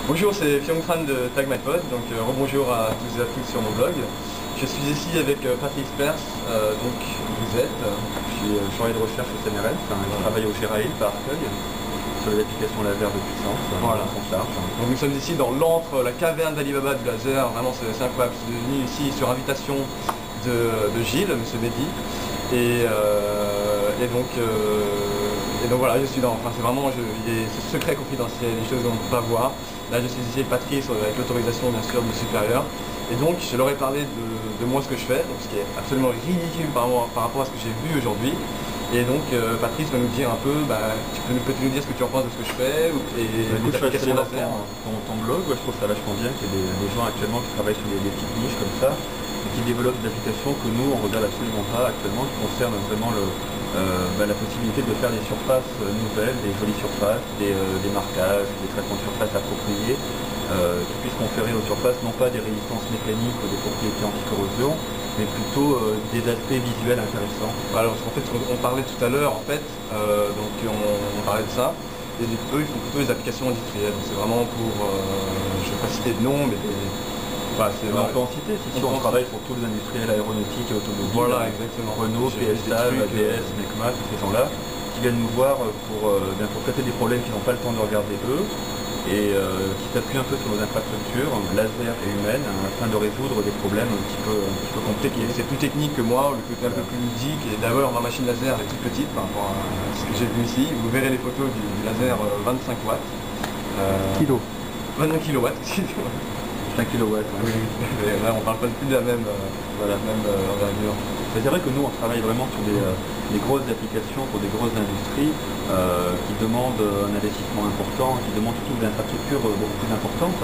Bonjour, c'est Fion Tran de Tag My Pod, donc rebonjour à tous et à toutes sur mon blog. Je suis ici avec Patrick Spers, donc vous êtes. Je suis chargé de recherche au CNRS, je travaille au GRAIL par Arcueil sur les applications laser de puissance, voilà, en charge. Donc nous sommes ici dans l'antre, la caverne d'Alibaba du laser, vraiment c'est incroyable. Je suis venu ici sur invitation de Gilles, M. Mehdi, et donc voilà, je suis dans, enfin c'est vraiment, c'est secret confidentiel, des choses qu'on ne peut pas voir. Là je suis ici avec Patrice, avec l'autorisation bien sûr du supérieur. Et donc je leur ai parlé de moi, ce que je fais, donc ce qui est absolument ridicule par rapport à ce que j'ai vu aujourd'hui. Et donc Patrice va nous dire un peu, peux-tu nous dire ce que tu en penses de ce que je fais et des applications laser. Ton blog, je trouve ça vachement bien qu'il y ait des gens actuellement qui travaillent sur des petites niches comme ça, et qui développent des applications que nous on regarde absolument pas actuellement, qui concernent vraiment la possibilité de faire des surfaces nouvelles, des jolies surfaces, des marquages, des traitements de surface appropriés, qui puissent conférer aux surfaces non pas des résistances mécaniques ou des propriétés anti-corrosion, mais plutôt des aspects visuels intéressants. Alors en fait on parlait tout à l'heure, en fait, donc on parlait de ça, et eux ils font plutôt des applications industrielles, donc c'est vraiment pour, je ne vais pas citer de nom, mais voilà, on peut en citer, si on travaille pour tous les industriels aéronautiques et automobiles, voilà, exactement. Renault, PSA, ABS, Necma, tous ces gens-là, qui viennent nous voir pour traiter des problèmes qu'ils n'ont pas le temps de regarder eux, et qui s'appuient un peu sur nos infrastructures, laser et humaines, afin de résoudre des problèmes un petit peu compliqués. C'est plus technique que moi, le côté un peu plus ludique, et d'ailleurs ma machine laser elle est toute petite par rapport à ce que j'ai vu ici. Vous verrez les photos du laser 25 watts. Kilo. 25 kilowatts, excusez-moi. 5 kW. Oui, là on parle pas plus de la même envergure. C'est vrai que nous on travaille vraiment sur des grosses applications pour des grosses industries qui demandent un investissement important, qui demandent surtout des infrastructures beaucoup plus importantes.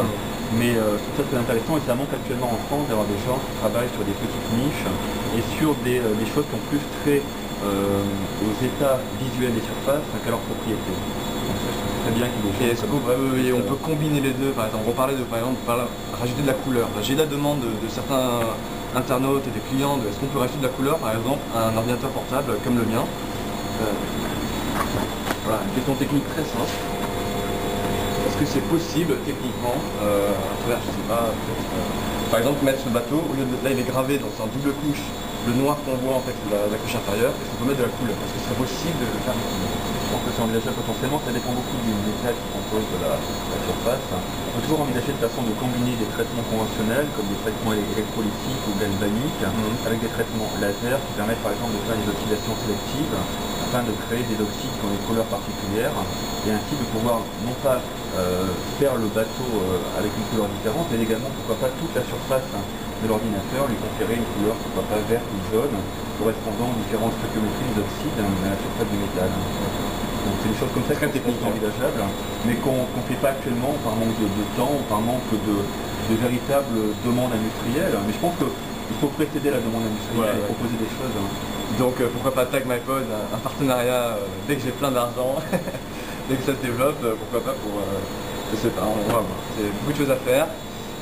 Mais je trouve ça très intéressant et ça manque actuellement en France d'avoir des gens qui travaillent sur des petites niches et sur des choses qui ont plus trait aux états visuels des surfaces qu'à leur propriété. Donc ça, je trouve très bien qu'il y ait des choses on peut combiner les deux, par exemple, on parlait de rajouter de la couleur. J'ai la demande de certains internautes et des clients de est-ce qu'on peut rajouter de la couleur, par exemple, à un ordinateur portable comme le mien. Voilà, une question technique très simple. Est-ce que c'est possible techniquement à travers, je sais pas, par exemple mettre ce bateau, au lieu de, là il est gravé, donc c'est en double couche, le noir qu'on voit en fait, la couche inférieure, est-ce qu'on peut mettre de la couleur? Est-ce que c'est possible de le faire? Je pense que c'est envisageable potentiellement, ça dépend beaucoup du métal qui compose de la surface. On peut toujours envisager de façon de combiner des traitements conventionnels, comme des traitements électrolytiques ou galvaniques, avec des traitements laser qui permettent par exemple de faire des oxydations sélectives, afin de créer des oxydes qui ont des couleurs particulières, et ainsi de pouvoir non pas faire le bateau avec une couleur différente, mais également pourquoi pas toute la surface de l'ordinateur, lui conférer une couleur, pourquoi pas verte ou jaune, correspondant aux différentes stoichiométries des oxydes à la surface du métal. Donc c'est des choses comme ça très techniques envisageables, mais qu'on ne fait pas actuellement par manque de temps ou par manque de véritables demandes industrielles. Mais je pense qu'il faut précéder la demande industrielle et proposer des choses. Donc pourquoi pas Tag My Pod, un partenariat dès que j'ai plein d'argent, dès que ça se développe, pourquoi pas pour, je sais pas, on va voir. C'est beaucoup de choses à faire.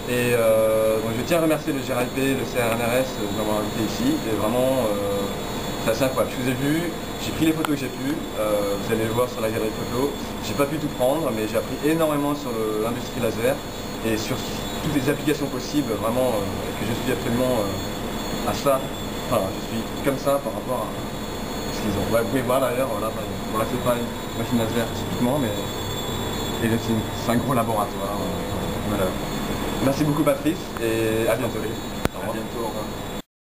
Et donc je tiens à remercier le GRAIP, le CNRS de m'avoir invité ici. Et vraiment, c'est assez incroyable. Je vous ai vu, j'ai pris les photos que j'ai pu, vous allez le voir sur la galerie photo. J'ai pas pu tout prendre, mais j'ai appris énormément sur l'industrie laser et sur toutes les applications possibles, vraiment, que je suis absolument à ça. Voilà, je suis comme ça par rapport à ce qu'ils ont. Ouais, vous pouvez voir d'ailleurs, voilà, c'est pas une machine laser typiquement, mais c'est un gros laboratoire. Voilà. Merci beaucoup Patrice et à bientôt. À bientôt, au revoir.